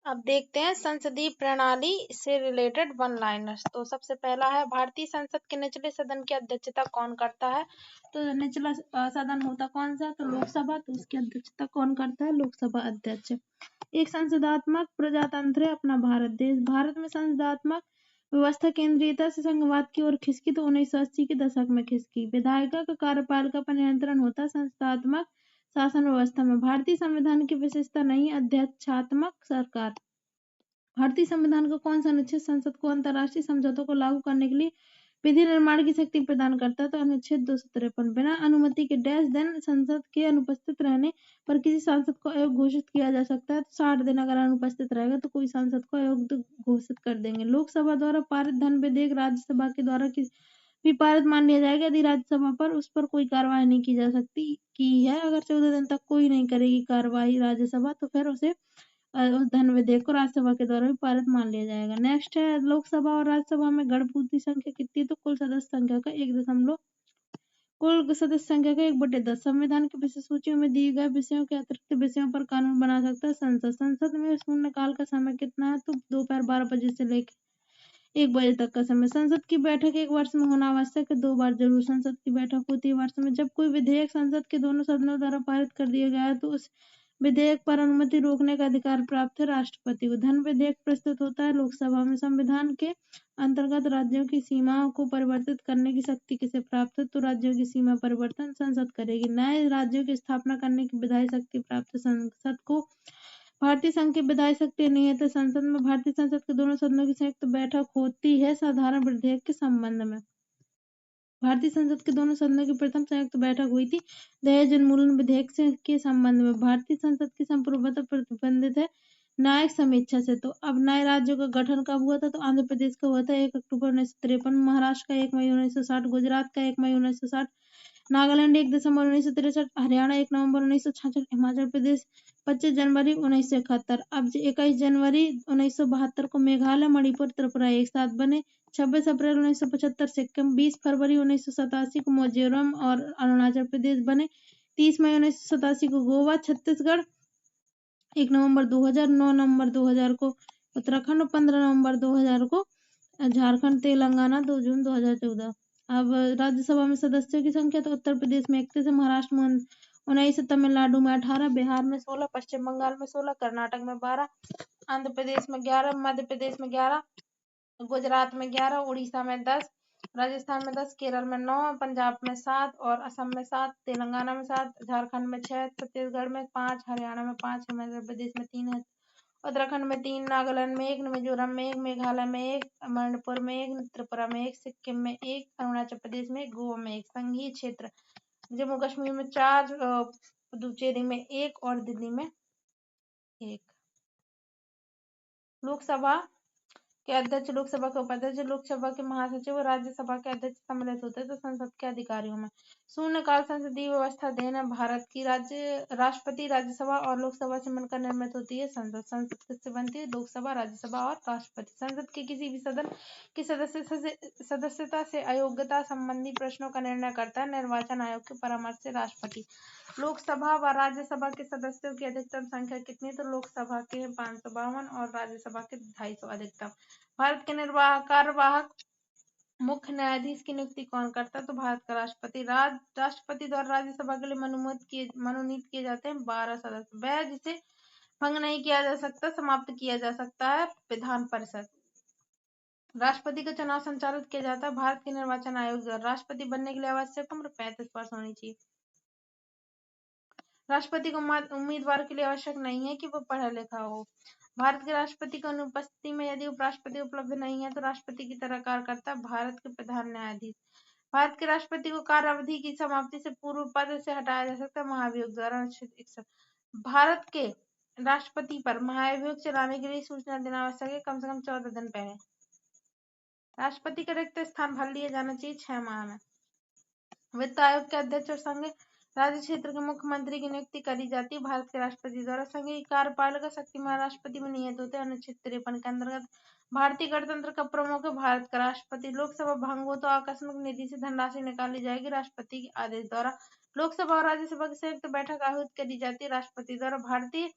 अब देखते हैं संसदीय प्रणाली से रिलेटेड वन लाइनर्स। तो सबसे पहला है, भारतीय संसद के निचले सदन की अध्यक्षता कौन करता है? तो निचला सदन होता कौन सा? तो लोकसभा। तो उसकी अध्यक्षता कौन करता है? लोकसभा अध्यक्ष। एक संसदात्मक प्रजातंत्र है अपना भारत देश। भारत में संसदात्मक व्यवस्था केंद्रीयता से संघवाद की ओर खिसकी तो 1980 के दशक में खिसकी। विधायिका का कार्यपालिका पर नियंत्रण होता संसदात्मक शासन व्यवस्था में। भारतीय संविधान की विशेषता नहीं, अध्यक्षात्मक सरकार। भारतीय संविधान का कौन सा अनुच्छेद संसद को अंतर्राष्ट्रीय समझौतों को लागू करने के लिए विधि निर्माण की शक्ति प्रदान करता है? तो अनुच्छेद 253। बिना अनुमति के डैश दिन संसद के अनुपस्थित रहने पर किसी सांसद को अयोग्य घोषित किया जा सकता है। तो 60 दिन अगर अनुपस्थित रहेगा तो कोई सांसद को अयोग्य घोषित कर देंगे। लोकसभा द्वारा पारित धन विधेयक राज्यसभा के द्वारा भी पारित मान लिया जाएगा यदि राज्यसभा पर उस पर कोई कार्रवाई नहीं की जा सकती की है। अगर 14 दिन तक कोई नहीं करेगी कार्रवाई राज्यसभा तो फिर उसे उस धन विधेयक को राज्यसभा के द्वारा भी पारित मान लिया जाएगा। नेक्स्ट है, लोकसभा और राज्यसभा में गणपूर्ति संख्या कितनी है? तो कुल सदस्य संख्या का 1/10। संविधान की विशेष सूची में दिए गए विषयों के अतिरिक्त विषयों पर कानून बना सकता है संसद। संसद में शून्यकाल का समय कितना है? तो दोपहर 12 बजे से लेकर 1 बजे तक का समय। संसद की बैठक एक वर्ष में होना आवश्यक है, 2 बार जरूर संसद की बैठक होती है वर्ष में। जब कोई विधेयक संसद के दोनों सदनों द्वारा पारित कर दिया गया है तो उस विधेयक पर अनुमति रोकने का अधिकार प्राप्त है राष्ट्रपति को। धन विधेयक प्रस्तुत होता है लोकसभा में। संविधान के अंतर्गत राज्यों की सीमाओं को परिवर्तित करने की शक्ति किसे प्राप्त है? तो राज्यों की सीमा परिवर्तन संसद करेगी। नए राज्यों की स्थापना करने की विधायी शक्ति प्राप्त संसद को। भारतीय संघ की विधायी शक्ति नहीं है तो संसद में भारतीय संसद के दोनों सदनों की संयुक्त बैठक होती है साधारण विधेयक के संबंध में। भारतीय संसद के दोनों सदनों की प्रथम संयुक्त बैठक हुई थी दहेज उन्मूलन विधेयक के संबंध में। भारतीय संसद की संप्रभुता प्रतिबंधित है न्यायिक समीक्षा से। तो अब नए राज्यों का गठन कब हुआ था? तो आंध्र प्रदेश का हुआ था 1 अक्टूबर 1953, महाराष्ट्र का 1 मई 1960, गुजरात का 1 मई 1960, नागालैंड 1 दिसंबर 1963, हरियाणा 1 नवंबर 1966, हिमाचल प्रदेश 25 जनवरी 1971। अब 21 जनवरी 1972 को मेघालय, मणिपुर, त्रिपुरा एक साथ बने। 26 अप्रैल 1975 सिक्किम, 20 फरवरी 1987 को मिजोरम और अरुणाचल प्रदेश बने। 30 मई 1987 को गोवा, छत्तीसगढ़ 1 नवंबर 2000, 9 नवंबर 2000 को उत्तराखंड, 15 नवंबर 2000 को झारखंड, तेलंगाना 2 जून 2014। अब राज्यसभा में सदस्यों की संख्या तो उत्तर प्रदेश में 31 है, महाराष्ट्र में 19, तमिलनाडु में 18, बिहार में 16, पश्चिम बंगाल में 16, कर्नाटक में 12, आंध्र प्रदेश में 11, मध्य प्रदेश में 11, गुजरात में 11, उड़ीसा में 10, राजस्थान में 10, केरल में 9, पंजाब में 7 और असम में 7, तेलंगाना में 7, झारखंड में 6, छत्तीसगढ़ में 5, हरियाणा में 5, हिमाचल प्रदेश में 3 है, उत्तराखंड में 3, नागालैंड में 1, मिजोरम में 1, मेघालय में 1, मणिपुर में 1, त्रिपुरा में 1, सिक्किम में 1, अरुणाचल प्रदेश में 1, गोवा में 1, संघीय क्षेत्र जम्मू कश्मीर में 4, पुदुचेरी में 1 और दिल्ली में 1। लोकसभा के अध्यक्ष, लोकसभा के उपाध्यक्ष, लोकसभा के महासचिव और राज्यसभा के अध्यक्ष सम्मिलित होते हैं तो संसद के अधिकारियों में। शून्यकाल संसदीय व्यवस्था देन है भारत की। राष्ट्रपति राज्यसभा और लोकसभा से मिलकर निर्मित होती है संसद। संसद किससे बनती है? लोकसभा, राज्यसभा और राष्ट्रपति। संसद के किसी भी सदन की सदस्यता से अयोग्यता संबंधी प्रश्नों का निर्णय करता है निर्वाचन आयोग के परामर्श से राष्ट्रपति। लोकसभा व राज्यसभा के सदस्यों की अधिकतम संख्या कितनी? तो लोकसभा के 552 और राज्यसभा के 250 अधिकतम। भारत के कार्यवाहक मुख्य न्यायाधीश की नियुक्ति कौन करता है? तो भारत का राष्ट्रपति। राष्ट्रपति द्वारा राज्यसभा के लिए मनोनीत किए जाते हैं 12 सदस्य। वह जिसे भंग नहीं किया जा सकता, समाप्त किया जा सकता है विधान परिषद। राष्ट्रपति का चुनाव संचालित किया जाता है भारत के निर्वाचन आयोग द्वारा। राष्ट्रपति बनने के लिए आवश्यक उम्र 35 वर्ष होनी चाहिए। राष्ट्रपति को उम्मीदवार के लिए आवश्यक नहीं है कि वो पढ़ा लिखा हो। भारत के राष्ट्रपति की अनुपस्थिति में यदि उपराष्ट्रपति उपलब्ध नहीं है तो राष्ट्रपति की तरह कार्य करता है भारत के प्रधान न्यायाधीश। भारत के राष्ट्रपति को कार्यावधि की समाप्ति से पूर्व पद से हटाया जा सकता है महाभियोग द्वारा। अनुच्छेद 61। भारत के राष्ट्रपति पर महाभियोग चलाने के लिए सूचना देना आवश्यक है कम से कम 14 दिन पहले। राष्ट्रपति का रिक्त स्थान भर लिया जाना चाहिए 6 माह में। वित्त आयोग के अध्यक्ष और संघ राज्य क्षेत्र के मुख्यमंत्री की नियुक्ति करी जाती है भारत के राष्ट्रपति द्वारा। संघीय कार्यपालिका शक्तिमान राष्ट्रपति में नियत होते हैं। अनुच्छेद 53 के अंतर्गत भारतीय गणतंत्र का प्रमुख है भारत का राष्ट्रपति। लोकसभा भंग हो तो आकस्मिक निधि से धनराशि निकाली जाएगी राष्ट्रपति के आदेश द्वारा। लोकसभा और राज्यसभा की संयुक्त बैठक आहूत करी जाती है राष्ट्रपति द्वारा। भारतीय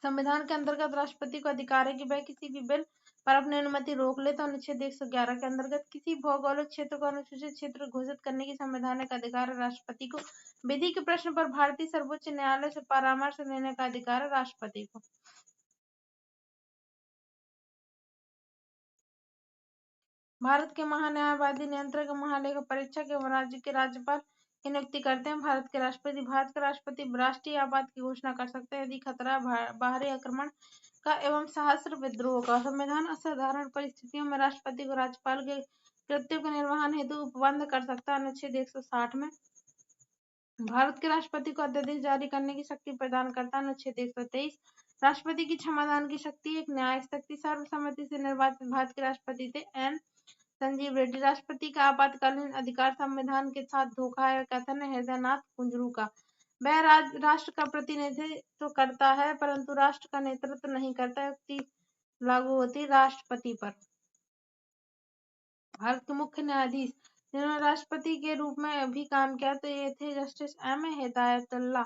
संविधान के अंतर्गत राष्ट्रपति को अधिकार है कि वह किसी भी बिल पर अपनी अनुमति रोक ले। तो अनुच्छेद 111 के अंतर्गत किसी भौगोलिक क्षेत्र को अनुसूचित क्षेत्र घोषित करने की संवैधानिक अधिकार है राष्ट्रपति को। विधि के प्रश्न पर भारतीय सर्वोच्च न्यायालय से परामर्श लेने का अधिकार है राष्ट्रपति को। भारत के महान्यायवादी, नियंत्रक, महालेखा परीक्षक एवं राज्य के राज्यपाल की नियुक्ति करते हैं। भारत के राष्ट्रपति राष्ट्रीय आपात की घोषणा कर सकते हैं यदि खतरा बाहरी आक्रमण का एवं सशस्त्र विद्रोह का। संविधान असाधारण परिस्थितियों में राष्ट्रपति को राज्यपाल के कृत्यों के निर्वहन हेतु उपबंध कर सकता है। अनुच्छेद 160 में भारत के राष्ट्रपति को अध्यादेश जारी करने की शक्ति प्रदान करता है। अनुच्छेद 123 राष्ट्रपति की क्षमादान की शक्ति एक न्यायिक शक्ति सर्वसम्मति से निर्वाचित भारत के राष्ट्रपति थे एन संजीव रेड्डी। राष्ट्रपति का आपातकालीन अधिकार संविधान के साथ धोखा है कथन है हृदयनाथ कुंजरू का। वह राष्ट्र का प्रतिनिधित्व करता है परंतु राष्ट्र का नेतृत्व नहीं करता। युक्ति लागू होती राष्ट्रपति पर। भारत के मुख्य न्यायाधीश जिन्होंने राष्ट्रपति के रूप में भी काम किया तो ये थे जस्टिस एम हिदायतुल्ला।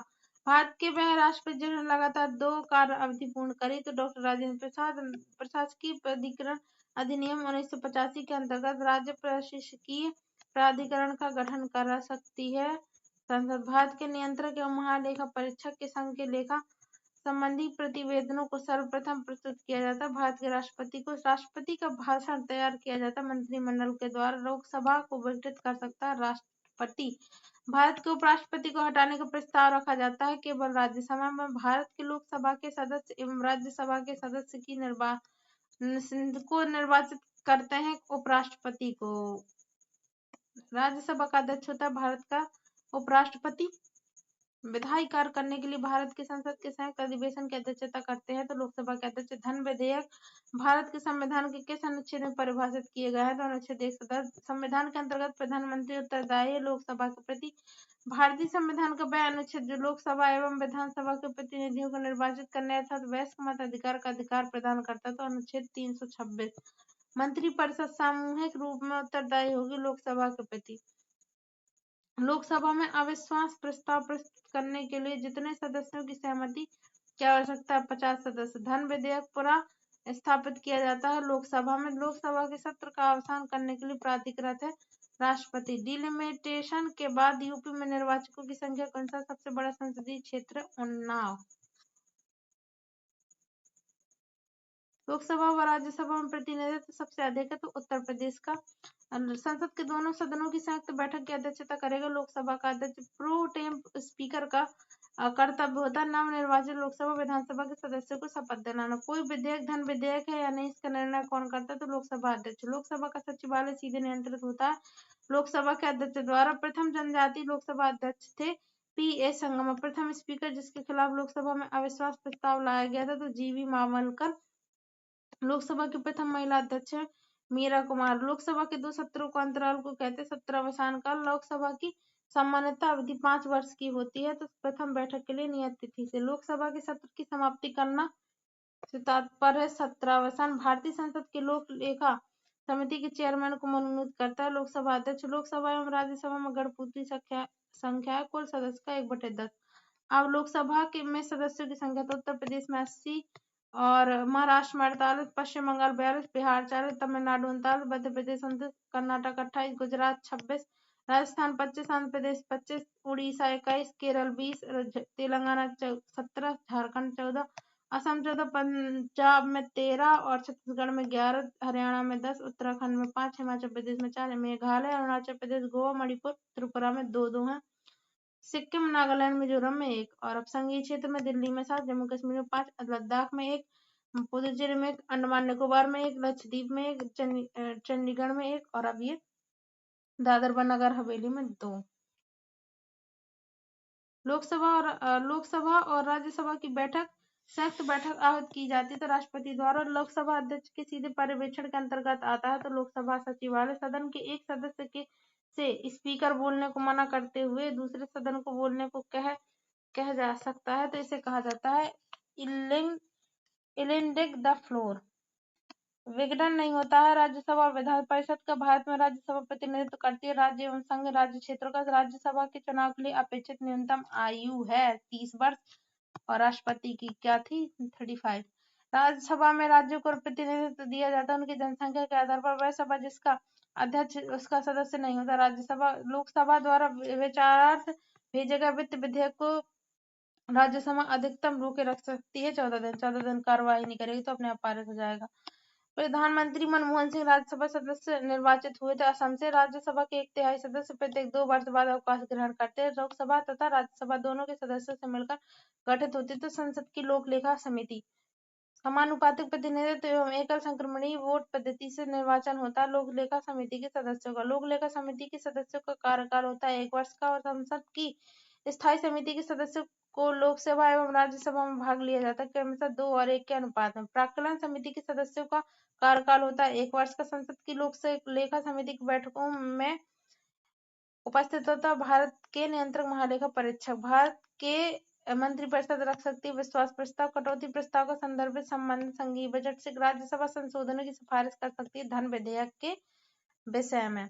भारत के वह राष्ट्रपति जिन्होंने लगातार 2 कार्य अवधि पूर्ण करी तो डॉक्टर राजेंद्र प्रसाद। प्रशासकीय प्राधिकरण अधिनियम 1985 के अंतर्गत राज्य प्रशासकीय प्राधिकरण का गठन कर सकती है संसद। भारत के नियंत्रक एवं महालेखा परीक्षक के संघ के लेखा संबंधी प्रतिवेदनों को सर्वप्रथम प्रस्तुत किया जाता है। भारत के राष्ट्रपति को राष्ट्रपति का भाषण तैयार किया जाता है मंत्रिमंडल के द्वारा। लोकसभा को विघटित कर सकता है राष्ट्रपति। भारत के उपराष्ट्रपति को हटाने का प्रस्ताव रखा जाता है केवल राज्यसभा में। भारत के लोकसभा के सदस्य एवं राज्यसभा के सदस्य की निर्वाचित करते हैं उपराष्ट्रपति को। राज्यसभा का अध्यक्ष होता है भारत का उपराष्ट्रपति। विधायी कार्य करने के लिए भारत की संसद के संयुक्त अधिवेशन की अध्यक्षता करते हैं तो लोकसभा के अध्यक्ष। धन विधेयक भारत के संविधान के किस अनुच्छेद में परिभाषित किए गए हैं तो अनुच्छेद 110। संविधान के अंतर्गत प्रधानमंत्री उत्तरदायी है लोकसभा के प्रति। भारतीय संविधान का वह अनुच्छेद जो लोकसभा एवं विधानसभा के प्रतिनिधियों को निर्वाचित करने अर्थात वयस्क मताधिकार का अधिकार प्रदान करता है तो अनुच्छेद 326। मंत्रिपरिषद सामूहिक रूप में उत्तरदायी होगी लोकसभा के प्रति। लोकसभा में अविश्वास प्रस्ताव प्रस्तुत करने के लिए जितने सदस्यों की सहमति की आवश्यकता है 50 सदस्य। धन विधेयक पूरा स्थापित किया जाता है लोकसभा में। लोकसभा के सत्र का अवसान करने के लिए प्राधिकृत है राष्ट्रपति। डिलिमिटेशन के बाद यूपी में निर्वाचकों की संख्या के अनुसार सबसे बड़ा संसदीय क्षेत्र उन्नाव। लोकसभा व राज्यसभा में प्रतिनिधित्व सबसे अधिक है तो उत्तर प्रदेश का। संसद के दोनों सदनों की संयुक्त बैठक की अध्यक्षता करेगा लोकसभा का अध्यक्ष। प्रो टेम स्पीकर का कर्तव्य होता है नवनिर्वाचित लोकसभा विधानसभा के सदस्यों को शपथ दिलाना। कोई विधेयक धन विधेयक है या नहीं इसका निर्णय कौन करता है तो लोकसभा अध्यक्ष। लोकसभा का सचिवालय सीधे नियंत्रित होता है लोकसभा के अध्यक्ष द्वारा। प्रथम जनजातीय लोकसभा अध्यक्ष थे पी.ए. संगमा। प्रथम स्पीकर जिसके खिलाफ लोकसभा में अविश्वास प्रस्ताव लाया गया था तो जी.वी. मावलकर। लोकसभा की प्रथम महिला अध्यक्ष है मीरा कुमार। लोकसभा के 2 सत्रों को अंतराल को कहते हैं सत्रावसान काल। लोकसभा की सामान्यतः अवधि 5 वर्ष की होती है तो प्रथम बैठक के लिए नियत तिथि से लोकसभा के सत्र की समाप्ति करना से तात्पर्य सत्रावसान। भारतीय संसद के लोक लेखा समिति के चेयरमैन को मनोनीत करता है लोकसभा अध्यक्ष। लोकसभा एवं राज्यसभा में गणपूर्ति संख्या कुल सदस्य का 1/10। अब लोकसभा के में सदस्यों की संख्या तो उत्तर प्रदेश में 80 और महाराष्ट्र में 48, पश्चिम बंगाल 42, बिहार 40, तमिलनाडु 39, मध्य प्रदेश 29, कर्नाटक 28, गुजरात 26, राजस्थान 25, आंध्र प्रदेश 25, उड़ीसा 21, केरल 20, तेलंगाना 17, झारखंड 14, असम 14, पंजाब में 13 और छत्तीसगढ़ में 11, हरियाणा में 10, उत्तराखंड में 5, हिमाचल प्रदेश में 4, मेघालय, अरुणाचल प्रदेश, गोवा, मणिपुर, त्रिपुरा में 2-2 हैं, सिक्किम, नागालैंड, मिजोरम में 1 और अब संघीय क्षेत्र में दिल्ली में 7, जम्मू कश्मीर में 5, लद्दाख में 1, पुदुचेरी में 1, अंडमान निकोबार में 1, लक्षद्वीप में 1, चंडीगढ़ में 1 और अब ये दादर व नगर हवेली में 2। लोकसभा और राज्यसभा की बैठक संयुक्त बैठक आहूत की जाती है तो राष्ट्रपति द्वारा। लोकसभा अध्यक्ष के सीधे पर्यवेक्षण के अंतर्गत आता है तो लोकसभा सचिवालय। सदन के एक सदस्य के से स्पीकर बोलने को मना करते हुए दूसरे सदन को बोलने को कह जा सकता है तो इसे कहा जाता है इलेंडिंग द फ्लोर। विघटन नहीं होता है राज्यसभा और विधान परिषद का। भारत में राज्यसभा प्रतिनिधित्व करती है राज्य एवं संघ राज्य क्षेत्रों का। राज्यसभा के चुनाव के लिए अपेक्षित न्यूनतम आयु है 30 वर्ष और राष्ट्रपति की क्या थी 35। राज्यसभा में राज्यों को प्रतिनिधित्व दिया जाता है उनकी जनसंख्या के आधार पर। वह सभा जिसका अध्यक्ष उसका सदस्य नहीं होता। राज्यसभा लोकसभा द्वारा विचारार्थ भेजे गए वित्त विधेयक को राज्यसभा अधिकतम रोके रख सकती है 14 दिन। 14 दिन कार्रवाई नहीं करेगी तो अपने आप पारित हो जाएगा। प्रधानमंत्री मनमोहन सिंह राज्यसभा सदस्य निर्वाचित हुए थे असम से। राज्यसभा के 1/3 सदस्य प्रत्येक 2 वर्ष बाद अवकाश ग्रहण करते हैं। लोकसभा तथा राज्यसभा दोनों के सदस्यों से मिलकर गठित होती है। तो संसद की लोक लेखा समिति समानुपातिक प्रतिनिधित्व एवं एकल संक्रमणीय वोट पद्धति से निर्वाचन होता है। लोक लेखा समिति के सदस्यों का लोक लेखा समिति के सदस्यों का कार्यकाल होता है 1 वर्ष का। और संसद की स्थायी समिति के सदस्यों को लोकसभा एवं राज्यसभा में भाग लिया जाता है क्रमशः 2 और 1 के अनुपात में। प्राक्कलन समिति के सदस्यों का कार्यकाल होता है 1 वर्ष का। संसद की लोक लेखा समिति की बैठकों में उपस्थित होता है भारत के नियंत्रक महालेखा परीक्षक। भारत के मंत्रिपरिषद रख सकती है विश्वास प्रस्ताव, कटौती प्रस्ताव का संदर्भित संबंध संघीय बजट से। राज्यसभा संशोधनों की सिफारिश कर सकती है धन विधेयक के विषय में।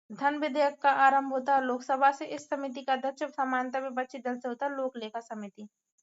धन विधेयक का आरंभ होता है लोकसभा से। इस समिति का अध्यक्ष समानता विपक्षी दल से होता है। लोक लेखा समिति